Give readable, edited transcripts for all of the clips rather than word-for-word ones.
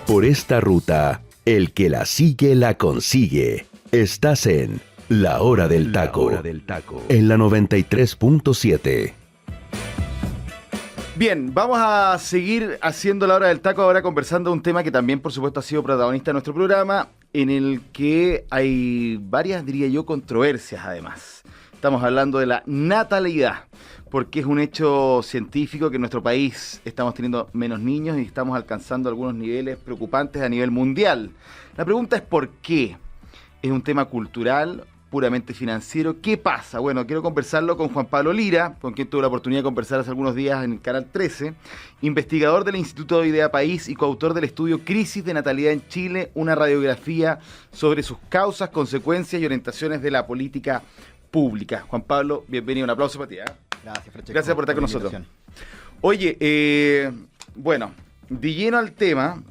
Por esta ruta, el que la sigue la consigue. Estás en La Hora del Taco, en la 93.7. Bien, vamos a seguir haciendo La Hora del Taco, ahora conversando de un tema que también, por supuesto, ha sido protagonista de nuestro programa, en el que hay varias, diría yo, controversias además. Estamos hablando de la natalidad, porque es un hecho científico que en nuestro país estamos teniendo menos niños y estamos alcanzando algunos niveles preocupantes a nivel mundial. La pregunta es ¿por qué? ¿Es un tema cultural, puramente financiero? ¿Qué pasa? Bueno, quiero conversarlo con Juan Pablo Lira, con quien tuve la oportunidad de conversar hace algunos días en el Canal 13, investigador del Instituto de Idea País y coautor del estudio Crisis de Natalidad en Chile, una radiografía sobre sus causas, consecuencias y orientaciones de la política pública. Juan Pablo, bienvenido, un aplauso para ti. Gracias, Francesco. Gracias por estar con nosotros. Oye, bueno, de lleno al tema.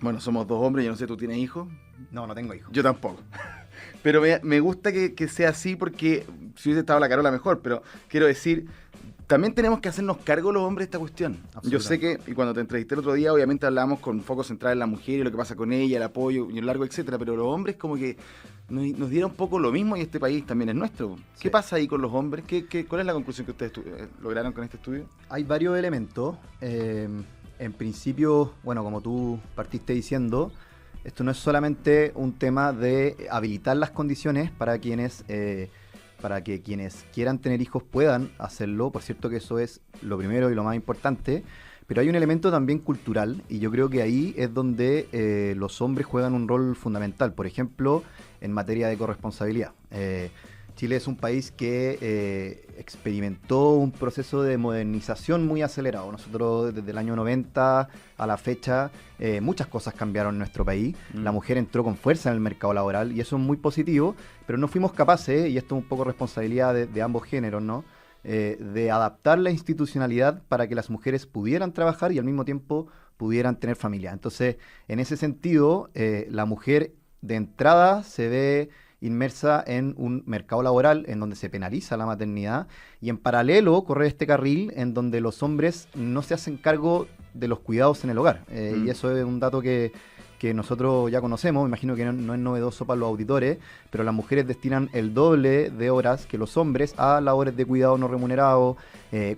Bueno, somos dos hombres, yo no sé, ¿tú tienes hijos? No tengo hijos. Yo tampoco. Pero me gusta que sea así porque si hubiese estado la Carola mejor, pero quiero decir, también tenemos que hacernos cargo los hombres de esta cuestión. Yo sé que, y cuando te entrevisté el otro día, obviamente hablamos con foco central en la mujer y lo que pasa con ella, el apoyo y el largo, etcétera, pero los hombres como que nos diera un poco lo mismo y este país también es nuestro. Sí. ¿Qué pasa ahí con los hombres? ¿Cuál es la conclusión que ustedes lograron con este estudio? Hay varios elementos. En principio, bueno, como tú partiste diciendo, esto no es solamente un tema de habilitar las condiciones para que quienes quieran tener hijos puedan hacerlo. Por cierto que eso es lo primero y lo más importante. Pero hay un elemento también cultural y yo creo que ahí es donde los hombres juegan un rol fundamental. Por ejemplo, en materia de corresponsabilidad. Chile es un país que experimentó un proceso de modernización muy acelerado. Nosotros desde el año 90 a la fecha muchas cosas cambiaron en nuestro país. La mujer entró con fuerza en el mercado laboral y eso es muy positivo, pero no fuimos capaces, y esto es un poco responsabilidad de ambos géneros, ¿no? De adaptar la institucionalidad para que las mujeres pudieran trabajar y al mismo tiempo pudieran tener familia. Entonces, en ese sentido, la mujer de entrada se ve inmersa en un mercado laboral en donde se penaliza la maternidad y en paralelo corre este carril en donde los hombres no se hacen cargo de los cuidados en el hogar. Y eso es un dato que nosotros ya conocemos, me imagino que no es novedoso para los auditores, pero las mujeres destinan el doble de horas que los hombres a labores de cuidado no remunerado.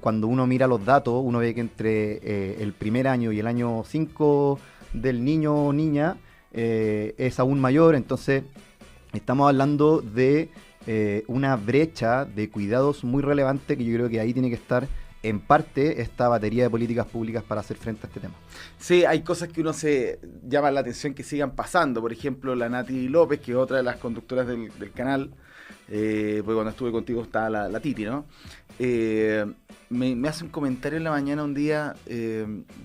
Cuando uno mira los datos, uno ve que entre el primer año y el año 5 del niño o niña es aún mayor. Entonces estamos hablando de una brecha de cuidados muy relevante que yo creo que ahí tiene que estar en parte esta batería de políticas públicas para hacer frente a este tema. Sí, hay cosas que uno se llama la atención que sigan pasando. Por ejemplo, la Nati López, que es otra de las conductoras del canal, porque cuando estuve contigo estaba la Titi, ¿no? Me hace un comentario en la mañana un día,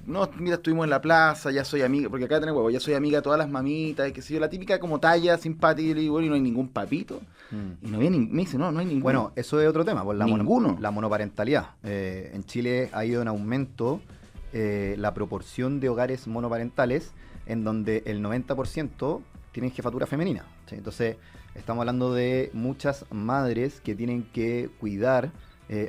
no, mira, estuvimos en la plaza, ya soy amiga, porque acá tenés huevo, ya soy amiga de todas las mamitas, y qué sé yo, la típica como talla simpática, y le digo, bueno, y no hay ningún papito. Y no había me dice, no hay ninguno. Bueno, eso es otro tema, pues ninguno. La monoparentalidad. En Chile ha ido en aumento la proporción de hogares monoparentales, en donde el 90% tienen jefatura femenina, ¿sí? Entonces, estamos hablando de muchas madres que tienen que cuidar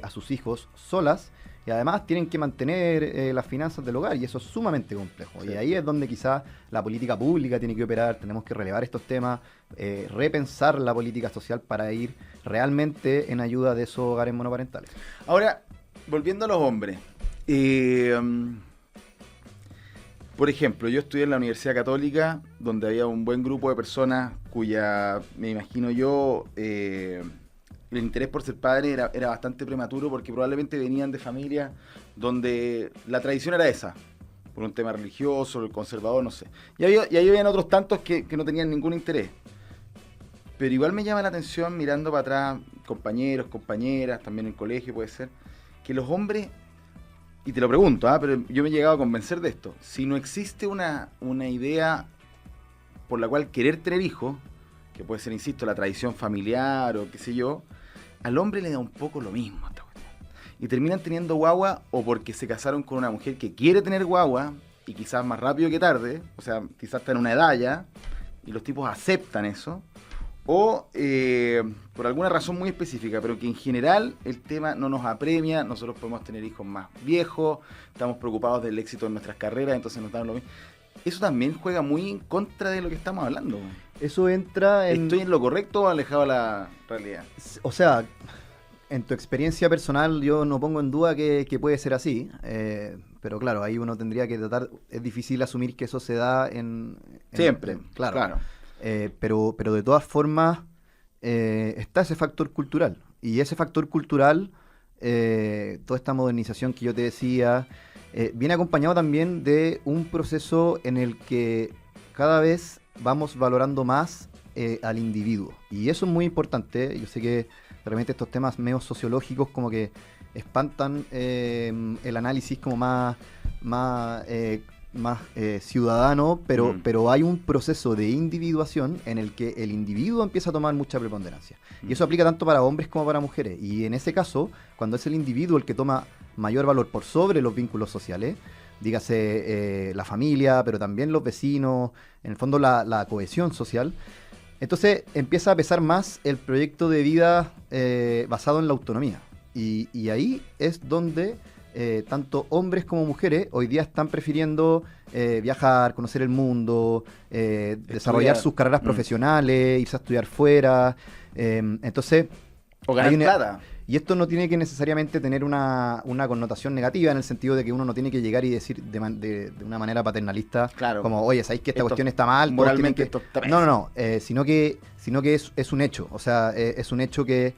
a sus hijos solas y además tienen que mantener las finanzas del hogar y eso es sumamente complejo. Sí. Y ahí es donde quizás la política pública tiene que operar, tenemos que relevar estos temas, repensar la política social para ir realmente en ayuda de esos hogares monoparentales. Ahora, volviendo a los hombres, por ejemplo, yo estudié en la Universidad Católica, donde había un buen grupo de personas cuya, me imagino yo, el interés por ser padre era bastante prematuro porque probablemente venían de familias donde la tradición era esa, por un tema religioso, el conservador, no sé. Y ahí habían otros tantos que no tenían ningún interés. Pero igual me llama la atención, mirando para atrás, compañeros, compañeras, también en el colegio puede ser, que los hombres... Y te lo pregunto, pero yo me he llegado a convencer de esto. Si no existe una idea por la cual querer tener hijos, que puede ser, insisto, la tradición familiar o qué sé yo, al hombre le da un poco lo mismo esta cuestión. Y terminan teniendo guagua o porque se casaron con una mujer que quiere tener guagua y quizás más rápido que tarde, o sea, quizás está en una edad ya, y los tipos aceptan eso, o por alguna razón muy específica, pero que en general el tema no nos apremia, nosotros podemos tener hijos más viejos, estamos preocupados del éxito de nuestras carreras, entonces nos dan lo mismo. eso también juega muy en contra de lo que estamos hablando. Eso entra en... ¿Estoy en lo correcto o alejado de la realidad? O sea, en tu experiencia personal yo no pongo en duda que puede ser así, pero claro, ahí uno tendría que tratar, es difícil asumir que eso se da Siempre, claro. Pero de todas formas está ese factor cultural, y ese factor cultural, toda esta modernización que yo te decía, viene acompañado también de un proceso en el que cada vez vamos valorando más al individuo. Y eso es muy importante. Yo sé que realmente estos temas medio sociológicos como que espantan el análisis como más ciudadano, pero hay un proceso de individuación en el que el individuo empieza a tomar mucha preponderancia. Y eso aplica tanto para hombres como para mujeres. Y en ese caso, cuando es el individuo el que toma mayor valor por sobre los vínculos sociales, dígase la familia, pero también los vecinos, en el fondo la cohesión social, entonces empieza a pesar más el proyecto de vida basado en la autonomía. Y ahí es donde tanto hombres como mujeres hoy día están prefiriendo viajar, conocer el mundo, desarrollar sus carreras profesionales, irse a estudiar fuera. Entonces, o ganar plata. Y esto no tiene que necesariamente tener una connotación negativa, en el sentido de que uno no tiene que llegar y decir de una manera paternalista, claro, como, oye, ¿sabéis que esta cuestión está mal? Moralmente esto está mal. No, sino que es un hecho. O sea, es un hecho que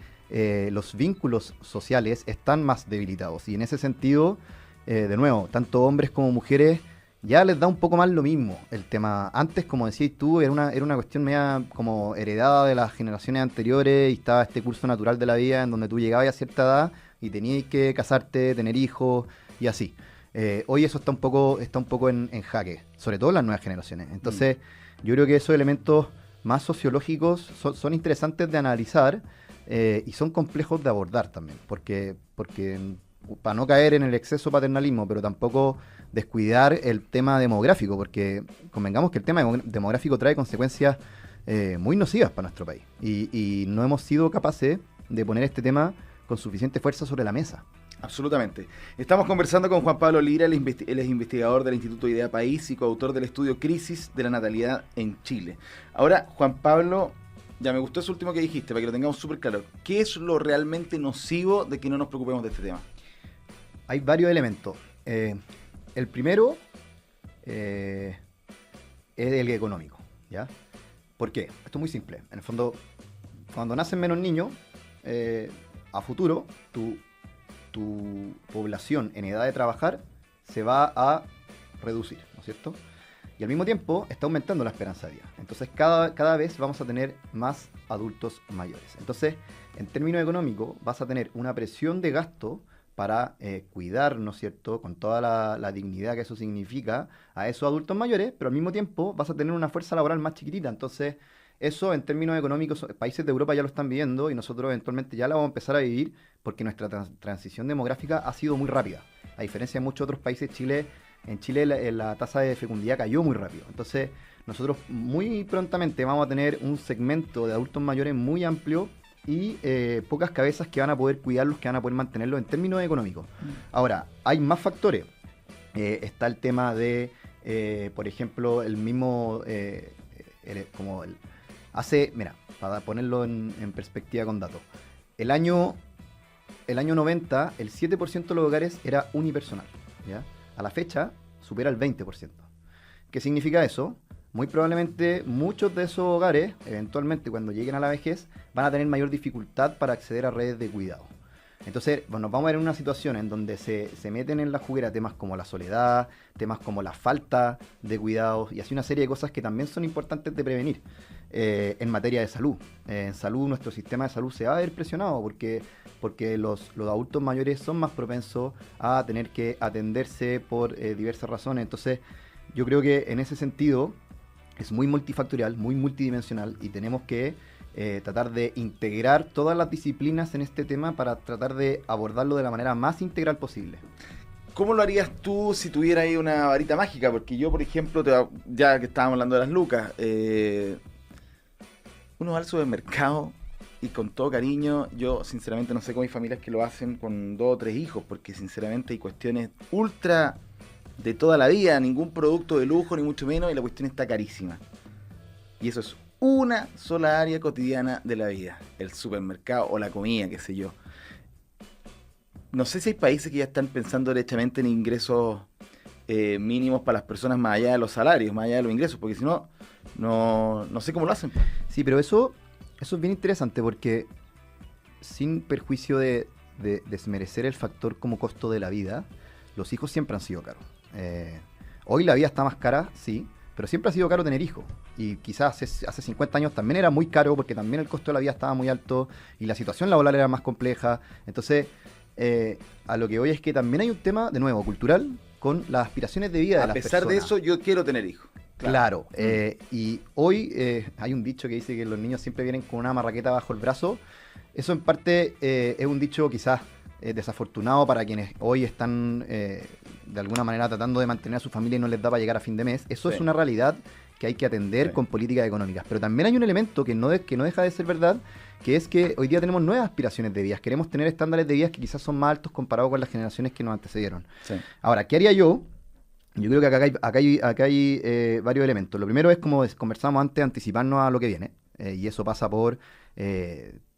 los vínculos sociales están más debilitados. Y en ese sentido, de nuevo, tanto hombres como mujeres ya les da un poco más lo mismo el tema. Antes, como decías tú, era una cuestión media como heredada de las generaciones anteriores, y estaba este curso natural de la vida en donde tú llegabas a cierta edad y tenías que casarte, tener hijos y así. Hoy eso está un poco en jaque, sobre todo en las nuevas generaciones. Entonces, yo creo que esos elementos más sociológicos son interesantes de analizar y son complejos de abordar también, porque para no caer en el exceso paternalismo, pero tampoco descuidar el tema demográfico, porque convengamos que el tema demográfico trae consecuencias muy nocivas para nuestro país, y no hemos sido capaces de poner este tema con suficiente fuerza sobre la mesa. Absolutamente. Estamos conversando con Juan Pablo Lira, él es investigador del Instituto Idea País y coautor del estudio Crisis de la Natalidad en Chile. Ahora, Juan Pablo, ya me gustó eso último que dijiste, para que lo tengamos súper claro. ¿Qué es lo realmente nocivo de que no nos preocupemos de este tema? Hay varios elementos. El primero es el económico, ¿ya? ¿Por qué? Esto es muy simple. En el fondo, cuando nacen menos niños, a futuro, tu población en edad de trabajar se va a reducir, ¿no es cierto? Y al mismo tiempo está aumentando la esperanza de vida. Entonces cada vez vamos a tener más adultos mayores. Entonces, en términos económicos, vas a tener una presión de gasto para cuidar, ¿no es cierto?, con toda la dignidad que eso significa a esos adultos mayores, pero al mismo tiempo vas a tener una fuerza laboral más chiquitita. Entonces, eso en términos económicos, países de Europa ya lo están viviendo, y nosotros eventualmente ya la vamos a empezar a vivir, porque nuestra transición demográfica ha sido muy rápida. A diferencia de muchos otros países, en Chile la tasa de fecundidad cayó muy rápido. Entonces, nosotros muy prontamente vamos a tener un segmento de adultos mayores muy amplio, y pocas cabezas que van a poder cuidarlos, que van a poder mantenerlos en términos económicos. Ahora, hay más factores. Está el tema de, por ejemplo, el mismo, mira, para ponerlo en perspectiva con datos, el año 90, el 7% de los hogares era unipersonal, ¿ya? A la fecha, supera el 20%. ¿Qué significa eso? Muy probablemente muchos de esos hogares, eventualmente cuando lleguen a la vejez, van a tener mayor dificultad para acceder a redes de cuidado. Entonces, nos vamos a ver en una situación en donde se meten en la juguera temas como la soledad, temas como la falta de cuidados, y así una serie de cosas que también son importantes de prevenir en materia de salud. En salud, nuestro sistema de salud se va a ver presionado porque los adultos mayores son más propensos a tener que atenderse por diversas razones. Entonces, yo creo que en ese sentido es muy multifactorial, muy multidimensional, y tenemos que tratar de integrar todas las disciplinas en este tema para tratar de abordarlo de la manera más integral posible. ¿Cómo lo harías tú si tuvieras ahí una varita mágica? Porque yo, por ejemplo, ya que estábamos hablando de las lucas, uno va al supermercado y con todo cariño, yo sinceramente no sé cómo hay familias que lo hacen con 2 o 3 hijos, porque sinceramente hay cuestiones ultra de toda la vida, ningún producto de lujo, ni mucho menos, y la cuestión está carísima. Y eso es una sola área cotidiana de la vida, el supermercado o la comida, qué sé yo. No sé si hay países que ya están pensando derechamente en ingresos mínimos para las personas más allá de los salarios, más allá de los ingresos, porque si no, no sé cómo lo hacen. Sí, pero eso es bien interesante porque sin perjuicio de desmerecer el factor como costo de la vida, los hijos siempre han sido caros. Hoy la vida está más cara, sí, pero siempre ha sido caro tener hijos. Y quizás hace 50 años también era muy caro porque también el costo de la vida estaba muy alto y la situación laboral era más compleja. Entonces, a lo que voy es que también hay un tema, de nuevo, cultural, con las aspiraciones de vida de las personas. A pesar de eso, yo quiero tener hijos. Claro. Y hoy hay un dicho que dice que los niños siempre vienen con una marraqueta bajo el brazo. Eso en parte es un dicho quizás desafortunado para quienes hoy están de alguna manera tratando de mantener a su familia y no les da para llegar a fin de mes. Eso es una realidad que hay que atender con políticas económicas. Pero también hay un elemento que no deja de ser verdad, que es que hoy día tenemos nuevas aspiraciones de vida. Queremos tener estándares de vida que quizás son más altos comparados con las generaciones que nos antecedieron. Sí. Ahora, ¿qué haría yo? Yo creo que acá hay varios elementos. Lo primero es, como conversamos antes, anticiparnos a lo que viene. Y eso pasa por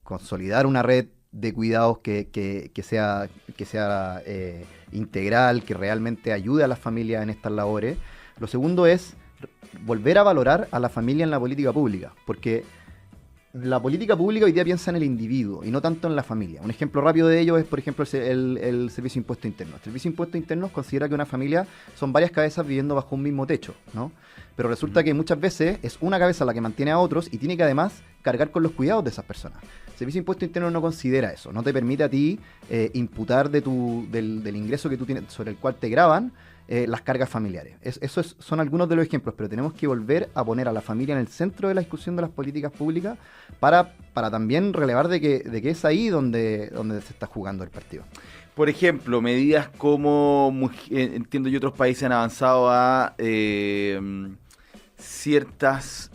consolidar una red de cuidados que sea integral, que realmente ayude a las familias en estas labores. Lo segundo es volver a valorar a la familia en la política pública, porque la política pública hoy día piensa en el individuo y no tanto en la familia. Un ejemplo rápido de ello es, por ejemplo, el Servicio de Impuestos Internos. El Servicio de Impuestos Internos considera que una familia son varias cabezas viviendo bajo un mismo techo, ¿no? Pero resulta que muchas veces es una cabeza la que mantiene a otros y tiene que además cargar con los cuidados de esas personas. El Servicio de Impuestos Internos no considera eso, no te permite a ti imputar del ingreso que tú tienes, sobre el cual te graban, las cargas familiares. Son algunos de los ejemplos, pero tenemos que volver a poner a la familia en el centro de la discusión de las políticas públicas para también relevar de que es ahí donde se está jugando el partido. Por ejemplo, medidas como, entiendo yo, otros países han avanzado a ciertos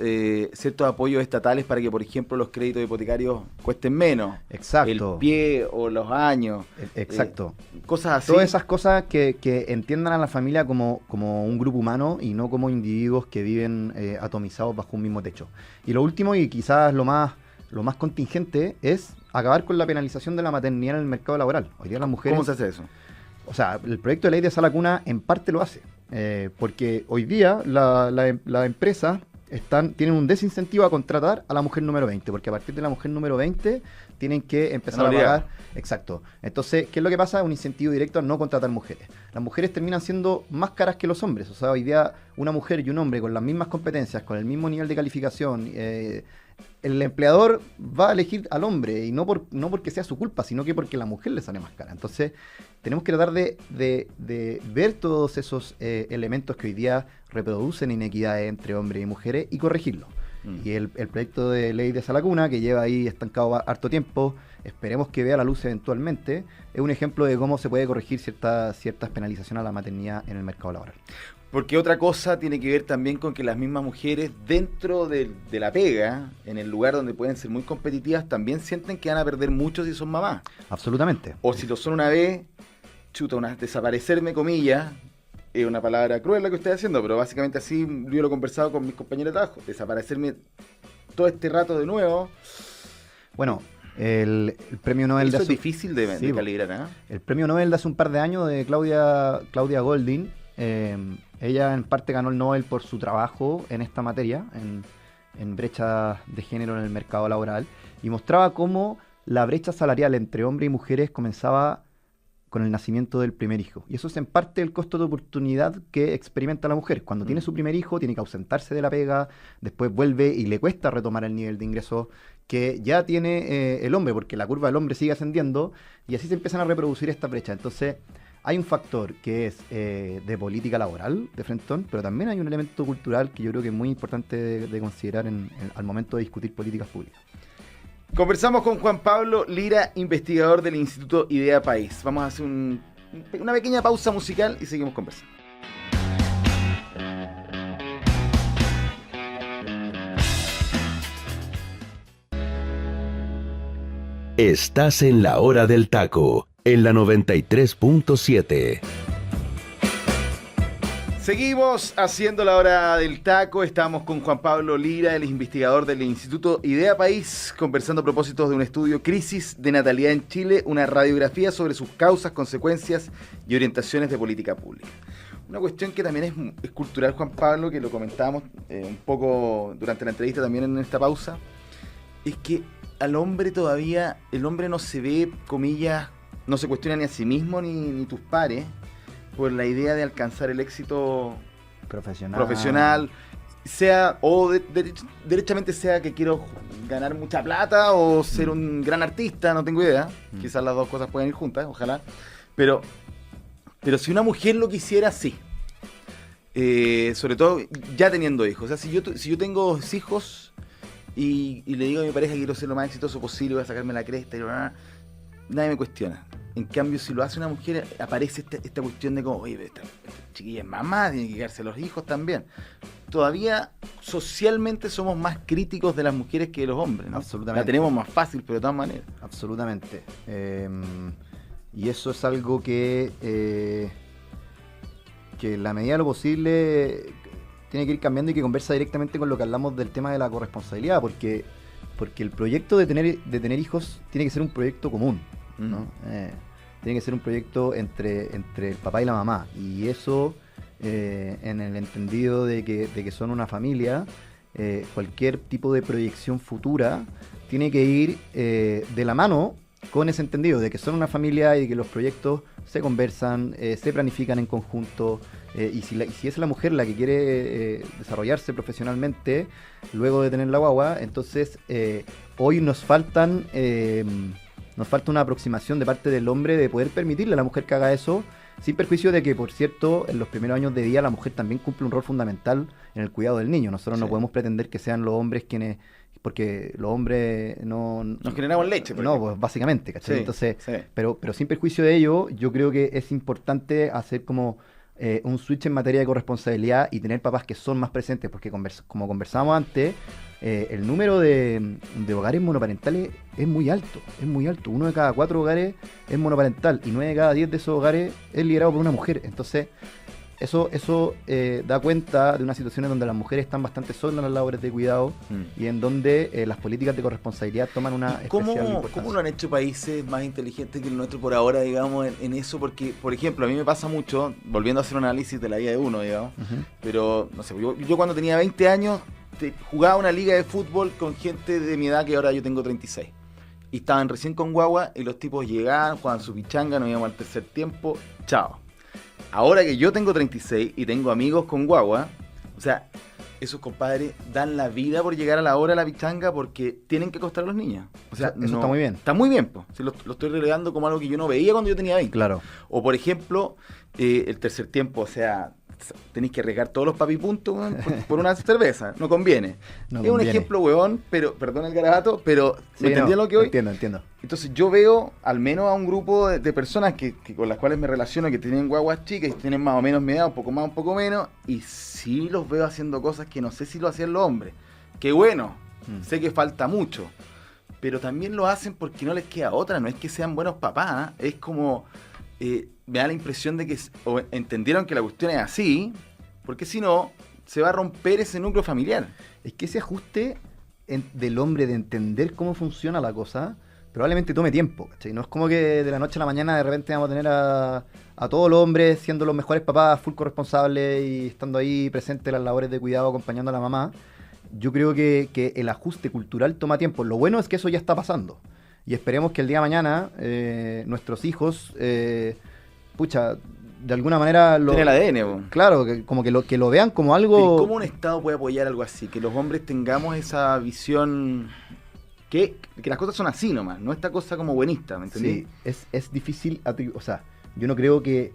apoyos estatales para que, por ejemplo, los créditos hipotecarios cuesten menos. Exacto. El pie o los años. Exacto. Cosas así. Todas esas cosas que entiendan a la familia como un grupo humano y no como individuos que viven atomizados bajo un mismo techo. Y lo último, y quizás lo más contingente, es acabar con la penalización de la maternidad en el mercado laboral. Hoy día las mujeres... ¿Cómo se hace eso? O sea, el proyecto de ley de Sala Cuna en parte lo hace. Porque hoy día la empresa tienen un desincentivo a contratar a la mujer número 20, porque a partir de la mujer número 20 tienen que empezar a pagar. Exacto. Entonces, ¿qué es lo que pasa? Un incentivo directo a no contratar mujeres. Las mujeres terminan siendo más caras que los hombres. O sea, hoy día una mujer y un hombre con las mismas competencias, con el mismo nivel de calificación, el empleador va a elegir al hombre, y no porque sea su culpa, sino que porque la mujer le sale más cara. Entonces, tenemos que tratar de ver todos esos elementos que hoy día reproducen inequidades entre hombres y mujeres y corregirlos. Y el proyecto de ley de Sala Cuna, que lleva ahí estancado harto tiempo, esperemos que vea la luz eventualmente, es un ejemplo de cómo se puede corregir ciertas penalizaciones a la maternidad en el mercado laboral. Porque otra cosa tiene que ver también con que las mismas mujeres dentro de la pega, en el lugar donde pueden ser muy competitivas, también sienten que van a perder mucho si son mamás. Absolutamente. O si lo son una vez, desaparecerme, comillas, es una palabra cruel la que estoy haciendo, pero básicamente así yo lo he conversado con mis compañeros de trabajo, desaparecerme todo este rato de nuevo. Bueno, el premio Nobel eso es difícil de calibrar, ¿eh? El premio Nobel de hace un par de años de Claudia Goldin, ella en parte ganó el Nobel por su trabajo en esta materia, en brecha de género en el mercado laboral, y mostraba cómo la brecha salarial entre hombres y mujeres comenzaba con el nacimiento del primer hijo. Y eso es en parte el costo de oportunidad que experimenta la mujer. Cuando tiene su primer hijo, tiene que ausentarse de la pega, después vuelve y le cuesta retomar el nivel de ingresos que ya tiene el hombre, porque la curva del hombre sigue ascendiendo, y así se empiezan a reproducir esta brecha. Entonces, hay un factor que es de política laboral de frentón, pero también hay un elemento cultural que yo creo que es muy importante de considerar al momento de discutir políticas públicas. Conversamos con Juan Pablo Lira, investigador del Instituto Idea País. Vamos a hacer una pequeña pausa musical y seguimos conversando. Estás en la hora del taco, en la 93.7. Seguimos haciendo la hora del taco. Estamos con Juan Pablo Lira, el investigador del Instituto Idea País, conversando a propósito de un estudio Crisis de Natalidad en Chile, una radiografía sobre sus causas, consecuencias y orientaciones de política pública. Una cuestión que también es cultural, Juan Pablo, que lo comentábamos un poco durante la entrevista también en esta pausa, es que al hombre todavía, el hombre no se ve, comillas, no se cuestiona ni a sí mismo ni tus pares, por la idea de alcanzar el éxito profesional, sea, o derechamente sea que quiero ganar mucha plata o ser un gran artista, no tengo idea. Quizás las dos cosas pueden ir juntas, ojalá. Pero si una mujer lo quisiera, sí. Sobre todo ya teniendo hijos. O sea, si yo tengo 2 hijos y le digo a mi pareja que quiero ser lo más exitoso posible, voy a sacarme la cresta y nadie me cuestiona. En cambio, si lo hace una mujer, aparece esta cuestión de como, oye, esta chiquilla es mamá, tiene que quedarse los hijos también. Todavía socialmente somos más críticos de las mujeres que de los hombres, ¿no? Absolutamente. La tenemos más fácil, pero de todas maneras. Absolutamente. Y eso es algo que en la medida de lo posible tiene que ir cambiando y que conversa directamente con lo que hablamos del tema de la corresponsabilidad, porque el proyecto de tener hijos tiene que ser un proyecto común, ¿no? Tiene que ser un proyecto entre el papá y la mamá, y eso en el entendido de que son una familia. Cualquier tipo de proyección futura tiene que ir de la mano con ese entendido de que son una familia y que los proyectos se conversan, se planifican en conjunto, y si es la mujer la que quiere desarrollarse profesionalmente luego de tener la guagua, entonces hoy nos falta una aproximación de parte del hombre de poder permitirle a la mujer que haga eso, sin perjuicio de que, por cierto, en los primeros años de vida la mujer también cumple un rol fundamental en el cuidado del niño. Nosotros no podemos pretender que sean los hombres quienes, porque los hombres no nos generamos leche, no, pues básicamente, ¿cachai? Sí, entonces, sí. pero sin perjuicio de ello, yo creo que es importante hacer como un switch en materia de corresponsabilidad y tener papás que son más presentes, porque como conversábamos antes, el número de hogares monoparentales es muy alto. 1 de cada 4 hogares es monoparental y 9 de cada 10 de esos hogares es liderado por una mujer. Entonces, eso da cuenta de una situación en donde las mujeres están bastante solas en las labores de cuidado y en donde las políticas de corresponsabilidad toman una especial importancia. ¿Cómo lo han hecho países más inteligentes que el nuestro por ahora, digamos, en eso? Porque, por ejemplo, a mí me pasa mucho, volviendo a hacer un análisis de la vida de uno, digamos, pero, no sé, yo cuando tenía 20 años jugaba una liga de fútbol con gente de mi edad que ahora yo tengo 36. Y estaban recién con guagua y los tipos llegaban, jugaban su pichanga, nos íbamos al tercer tiempo, chao. Ahora que yo tengo 36 y tengo amigos con guagua, o sea, esos compadres dan la vida por llegar a la hora de la pichanga porque tienen que acostar a los niños. O sea, eso está muy bien. Está muy bien, pues. Si lo estoy relegando como algo que yo no veía cuando yo tenía 20. Claro. O, por ejemplo, el tercer tiempo, o sea, tenéis que arriesgar todos los papipuntos por una cerveza. No conviene. Es un ejemplo, huevón, pero, perdón el garabato, pero sí, ¿me entendían lo que hoy? Entiendo. Entonces yo veo al menos a un grupo de personas que con las cuales me relaciono, que tienen guaguas chicas y tienen más o menos mi edad, un poco más, un poco menos, y sí los veo haciendo cosas que no sé si lo hacían los hombres. Que bueno, sé que falta mucho, pero también lo hacen porque no les queda otra, no es que sean buenos papás, es como... me da la impresión de que entendieron que la cuestión es así, porque si no, se va a romper ese núcleo familiar. Es que ese ajuste del hombre de entender cómo funciona la cosa probablemente tome tiempo, ¿cachai? No es como que de la noche a la mañana de repente vamos a tener a todos los hombres siendo los mejores papás, full corresponsables y estando ahí presentes en las labores de cuidado acompañando a la mamá. Yo creo que el ajuste cultural toma tiempo. Lo bueno es que eso ya está pasando. Y esperemos que el día de mañana nuestros hijos, de alguna manera... Tiene el ADN, claro, que lo vean como algo... Pero ¿cómo un Estado puede apoyar algo así? Que los hombres tengamos esa visión... Que las cosas son así nomás, no esta cosa como buenista, ¿me entendí? Sí, es difícil... O sea, yo no creo que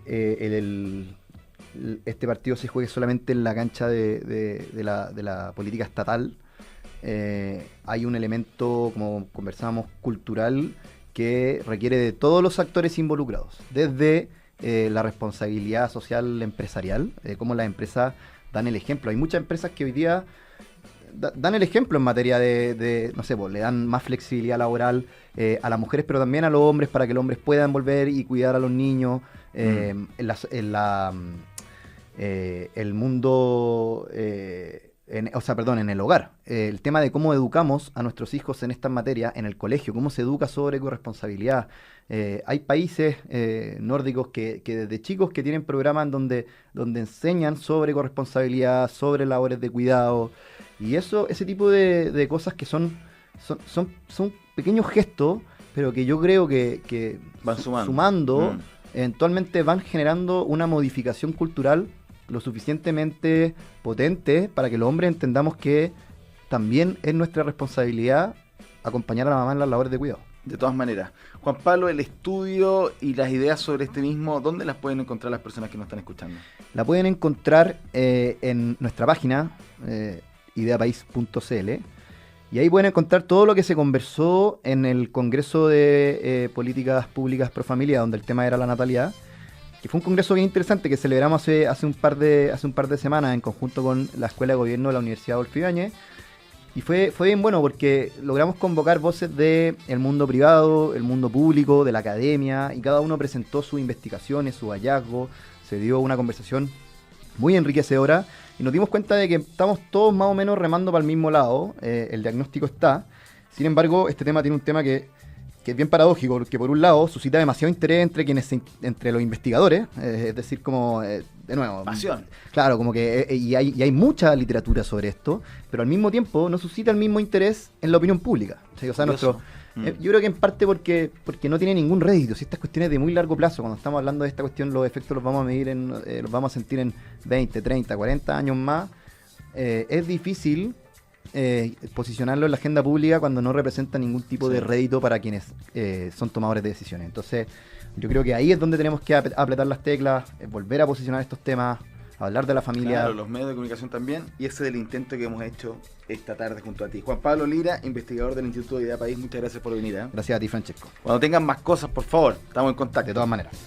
este partido se juegue solamente en la cancha de la política estatal. Hay un elemento, como conversábamos, cultural, que requiere de todos los actores involucrados, desde la responsabilidad social empresarial, cómo las empresas dan el ejemplo. Hay muchas empresas que hoy día dan el ejemplo en materia de no sé, le dan más flexibilidad laboral a las mujeres, pero también a los hombres, para que los hombres puedan volver y cuidar a los niños. el mundo, en el hogar. El tema de cómo educamos a nuestros hijos en estas materias, en el colegio, cómo se educa sobre corresponsabilidad. Hay países nórdicos que desde chicos que tienen programas en donde enseñan sobre corresponsabilidad, sobre labores de cuidado, y ese tipo de cosas que son pequeños gestos, pero que yo creo que Van sumando, eventualmente van generando una modificación cultural lo suficientemente potente para que los hombres entendamos que también es nuestra responsabilidad acompañar a la mamá en las labores de cuidado. De todas maneras. Juan Pablo, el estudio y las ideas sobre este mismo, ¿dónde las pueden encontrar las personas que nos están escuchando? La pueden encontrar en nuestra página, ideapaís.cl, y ahí pueden encontrar todo lo que se conversó en el Congreso de Políticas Públicas Pro Familia, donde el tema era la natalidad, que fue un congreso bien interesante que celebramos hace un par de semanas en conjunto con la Escuela de Gobierno de la Universidad Adolfo Ibáñez. Y fue bien bueno porque logramos convocar voces del mundo privado, el mundo público, de la academia, y cada uno presentó sus investigaciones, sus hallazgos. Se dio una conversación muy enriquecedora y nos dimos cuenta de que estamos todos más o menos remando para el mismo lado. El diagnóstico está. Sin embargo, este tema tiene un tema que es bien paradójico, porque por un lado suscita demasiado interés entre los investigadores, es decir, como, de nuevo... Pasión. Claro, como que y hay mucha literatura sobre esto, pero al mismo tiempo no suscita el mismo interés en la opinión pública. ¿Sí? O sea, yo creo que en parte porque no tiene ningún rédito. Si estas cuestiones de muy largo plazo, cuando estamos hablando de esta cuestión, los efectos los vamos a medir, los vamos a sentir en 20, 30, 40 años más, es difícil posicionarlo en la agenda pública cuando no representa ningún tipo de rédito para quienes son tomadores de decisiones. Entonces, yo creo que ahí es donde tenemos que apretar las teclas, volver a posicionar estos temas, hablar de la familia. Claro, los medios de comunicación también, y ese es el intento que hemos hecho esta tarde junto a ti. Juan Pablo Lira, investigador del Instituto de Idea País, muchas gracias por venir. Gracias a ti, Francesco. Cuando tengan más cosas, por favor, estamos en contacto. De todas maneras.